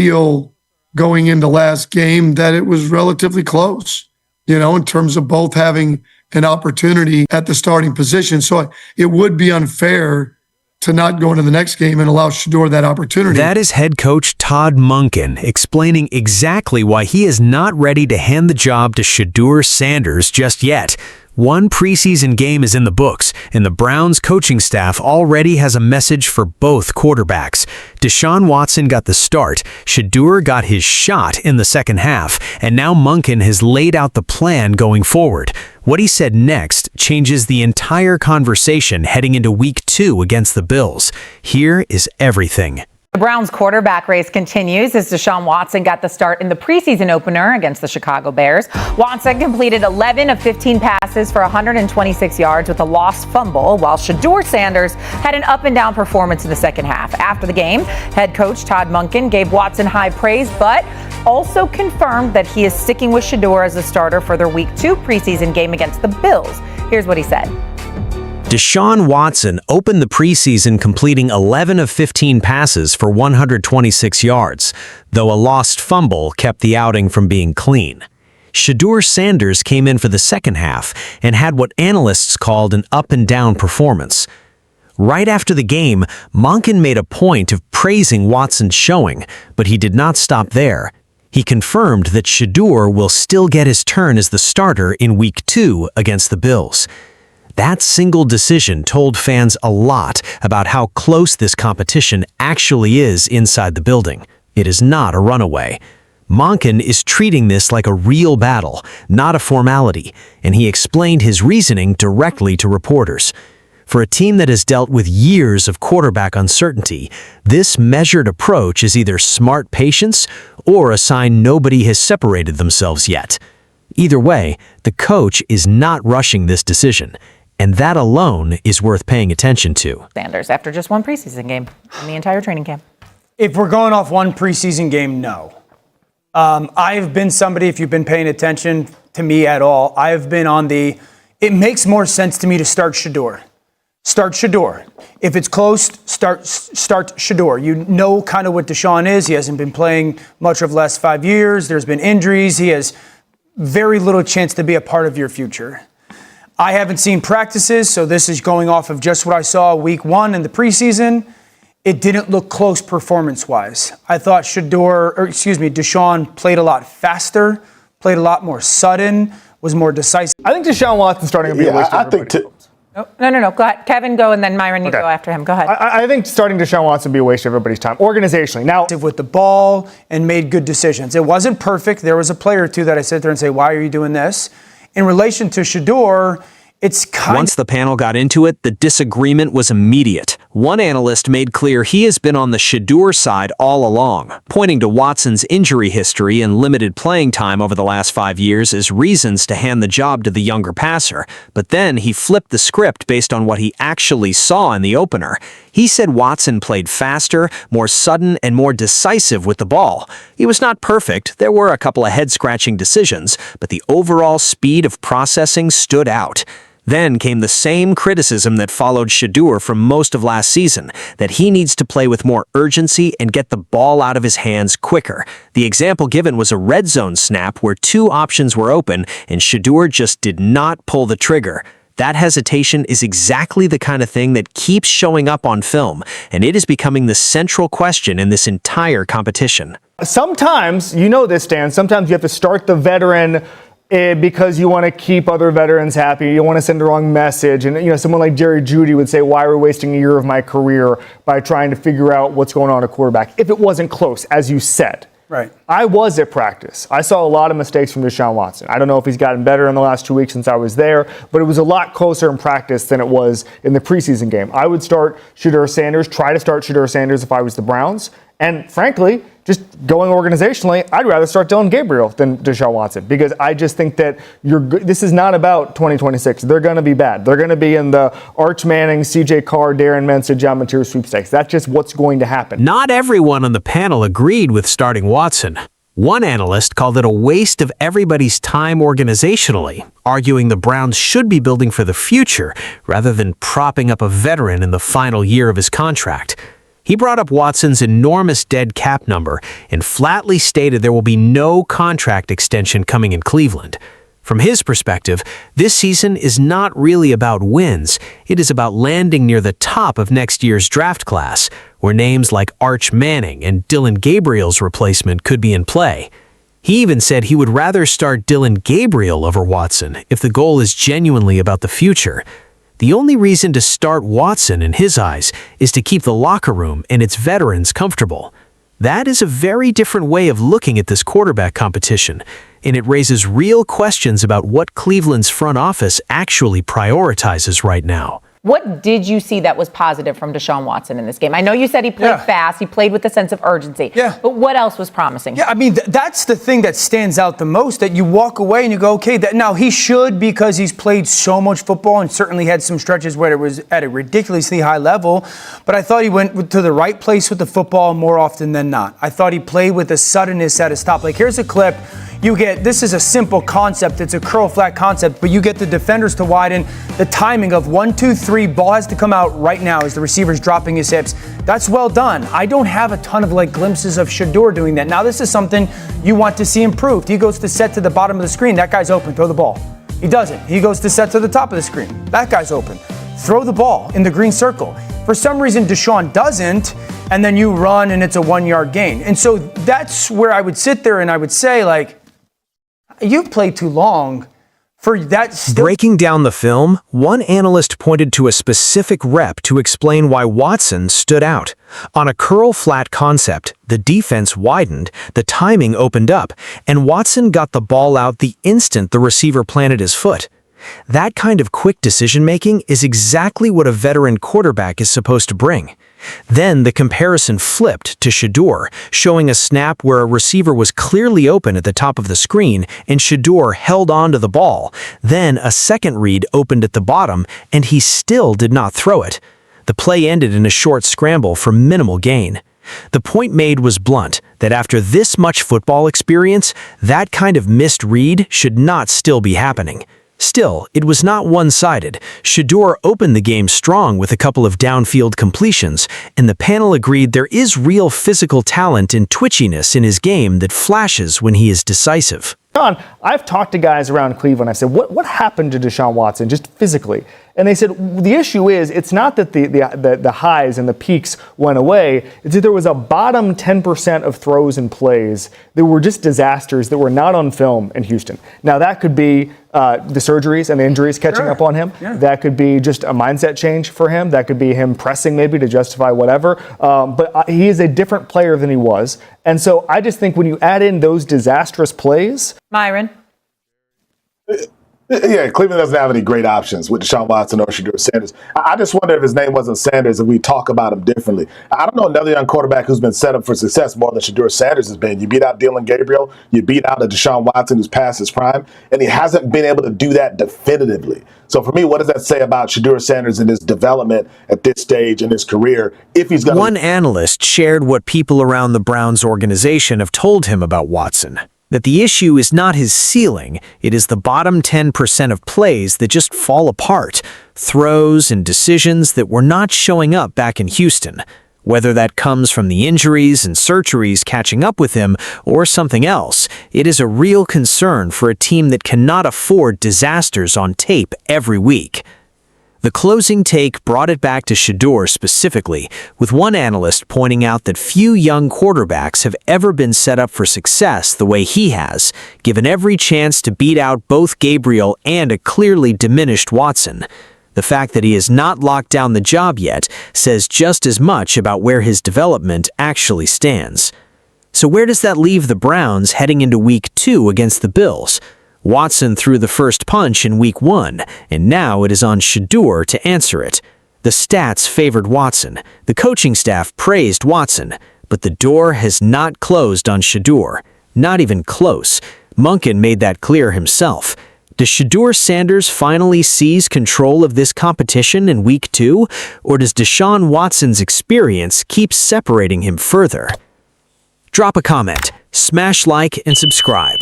feel going into last game that it was relatively close, in terms of both having an opportunity at the starting position. So it would be unfair to not go into the next game and allow Shedeur that opportunity. That is head coach Todd Monken explaining exactly why he is not ready to hand the job to Shedeur Sanders just yet. One preseason game is in the books, and the Browns coaching staff already has a message for both quarterbacks. Deshaun Watson got the start, Shedeur got his shot in the second half, and now Monken has laid out the plan going forward. What he said next changes the entire conversation heading into Week 2 against the Bills. Here is everything. The Browns quarterback race continues as Deshaun Watson got the start in the preseason opener against the Chicago Bears. Watson completed 11 of 15 passes for 126 yards with a lost fumble, while Shedeur Sanders had an up-and-down performance in the second half. After the game, head coach Todd Monken gave Watson high praise, but also confirmed that he is sticking with Shedeur as a starter for their Week 2 preseason game against the Bills. Here's what he said. Deshaun Watson opened the preseason completing 11 of 15 passes for 126 yards, though a lost fumble kept the outing from being clean. Shedeur Sanders came in for the second half and had what analysts called an up-and-down performance. Right after the game, Monken made a point of praising Watson's showing, but he did not stop there. He confirmed that Shedeur will still get his turn as the starter in Week 2 against the Bills. That single decision told fans a lot about how close this competition actually is inside the building. It is not a runaway. Monken is treating this like a real battle, not a formality, and he explained his reasoning directly to reporters. For a team that has dealt with years of quarterback uncertainty, this measured approach is either smart patience or a sign nobody has separated themselves yet. Either way, the coach is not rushing this decision. And that alone is worth paying attention to. Sanders, after just one preseason game in the entire training camp. If we're going off one preseason game, no. I've been somebody, if you've been paying attention to me at all, I've been on it makes more sense to me to start Shedeur. Start Shedeur. If it's close, start Shedeur. You know kind of what Deshaun is. He hasn't been playing much of the last 5 years. There's been injuries. He has very little chance to be a part of your future. I haven't seen practices, so this is going off of just what I saw Week 1 in the preseason. It didn't look close performance-wise. I thought Deshaun played a lot faster, played a lot more sudden, was more decisive. I think Deshaun Watson starting to be a waste of everybody's time. No. Go ahead. Kevin, go, and then Myron, you go after him. Go ahead. I think starting Deshaun Watson would be a waste of everybody's time, organizationally. Now, with the ball and made good decisions. It wasn't perfect. There was a play or two that I sit there and say, why are you doing this? In relation to Shedeur, Once the panel got into it, the disagreement was immediate. One analyst made clear he has been on the Shedeur side all along, pointing to Watson's injury history and limited playing time over the last 5 years as reasons to hand the job to the younger passer. But then he flipped the script based on what he actually saw in the opener. He said Watson played faster, more sudden, and more decisive with the ball. He was not perfect. There were a couple of head-scratching decisions, but the overall speed of processing stood out. Then came the same criticism that followed Shedeur from most of last season, that he needs to play with more urgency and get the ball out of his hands quicker. The example given was a red zone snap where 2 options were open and Shedeur just did not pull the trigger. That hesitation is exactly the kind of thing that keeps showing up on film, and it is becoming the central question in this entire competition. Sometimes, you know this, Dan, sometimes you have to start the veteran because you want to keep other veterans happy. You don't want to send the wrong message. And, someone like Jerry Jeudy would say, why are we wasting a year of my career by trying to figure out what's going on at quarterback? If it wasn't close, as you said. Right. I was at practice. I saw a lot of mistakes from Deshaun Watson. I don't know if he's gotten better in the last 2 weeks since I was there, but it was a lot closer in practice than it was in the preseason game. I would start Shedeur Sanders, try to start Shedeur Sanders if I was the Browns. And frankly, just going organizationally, I'd rather start Dylan Gabriel than Deshaun Watson because I just think that this is not about 2026. They're going to be bad. They're going to be in the Arch Manning, CJ Carr, Darren Mensa, John Mateer sweepstakes. That's just what's going to happen. Not everyone on the panel agreed with starting Watson. One analyst called it a waste of everybody's time organizationally, arguing the Browns should be building for the future rather than propping up a veteran in the final year of his contract. He brought up Watson's enormous dead cap number and flatly stated there will be no contract extension coming in Cleveland. From his perspective, this season is not really about wins. It is about landing near the top of next year's draft class, where names like Arch Manning and Dylan Gabriel's replacement could be in play. He even said he would rather start Dylan Gabriel over Watson if the goal is genuinely about the future. The only reason to start Watson in his eyes is to keep the locker room and its veterans comfortable. That is a very different way of looking at this quarterback competition, and it raises real questions about what Cleveland's front office actually prioritizes right now. What did you see that was positive from Deshaun Watson in this game? I know you said he played fast, he played with a sense of urgency, but what else was promising? Yeah, I mean, that's the thing that stands out the most, that you walk away and you go, okay, now he should, because he's played so much football and certainly had some stretches where it was at a ridiculously high level, but I thought he went to the right place with the football more often than not. I thought he played with a suddenness at a stop. Like, here's a clip. You get, this is a simple concept, it's a curl flat concept, but you get the defenders to widen, the timing of 1, 2, 3, ball has to come out right now as the receiver's dropping his hips. That's well done. I don't have a ton of glimpses of Shedeur doing that. Now this is something you want to see improved. He goes to set to the bottom of the screen, that guy's open, throw the ball. He doesn't. He goes to set to the top of the screen, that guy's open. Throw the ball in the green circle. For some reason, Deshaun doesn't, and then you run and it's a 1-yard gain. And so that's where I would sit there and I would say, you've played too long for that. Breaking down the film, one analyst pointed to a specific rep to explain why Watson stood out. On a curl flat concept, the defense widened, the timing opened up, and Watson got the ball out the instant the receiver planted his foot. That kind of quick decision-making is exactly what a veteran quarterback is supposed to bring. Then the comparison flipped to Shedeur, showing a snap where a receiver was clearly open at the top of the screen and Shedeur held on to the ball. Then a second read opened at the bottom and he still did not throw it. The play ended in a short scramble for minimal gain. The point made was blunt, that after this much football experience, that kind of missed read should not still be happening. Still, it was not one-sided. Shedeur opened the game strong with a couple of downfield completions, and the panel agreed there is real physical talent and twitchiness in his game that flashes when he is decisive. John, I've talked to guys around Cleveland. I said, what happened to Deshaun Watson just physically? And they said, the issue is, it's not that the highs and the peaks went away. It's that there was a bottom 10% of throws and plays that were just disasters that were not on film in Houston. Now, that could be the surgeries and the injuries catching up on him. Yeah. That could be just a mindset change for him. That could be him pressing maybe to justify whatever. But he is a different player than he was. And so I just think when you add in those disastrous plays. Myron? Yeah, Cleveland doesn't have any great options with Deshaun Watson or Shedeur Sanders. I just wonder if his name wasn't Sanders, if we talk about him differently. I don't know another young quarterback who's been set up for success more than Shedeur Sanders has been. You beat out Dylan Gabriel, you beat out a Deshaun Watson who's past his prime, and he hasn't been able to do that definitively. So for me, what does that say about Shedeur Sanders and his development at this stage in his career, if he's going to... One analyst shared what people around the Browns organization have told him about Watson. That the issue is not his ceiling, it is the bottom 10% of plays that just fall apart, throws and decisions that were not showing up back in Houston. Whether that comes from the injuries and surgeries catching up with him or something else, it is a real concern for a team that cannot afford disasters on tape every week. The closing take brought it back to Shedeur specifically, with one analyst pointing out that few young quarterbacks have ever been set up for success the way he has, given every chance to beat out both Gabriel and a clearly diminished Watson. The fact that he has not locked down the job yet says just as much about where his development actually stands. So where does that leave the Browns heading into Week 2 against the Bills? Watson threw the first punch in Week 1, and now it is on Shedeur to answer it. The stats favored Watson. The coaching staff praised Watson, but the door has not closed on Shedeur. Not even close. Monken made that clear himself. Does Shedeur Sanders finally seize control of this competition in Week 2, or does Deshaun Watson's experience keep separating him further? Drop a comment, smash like, and subscribe.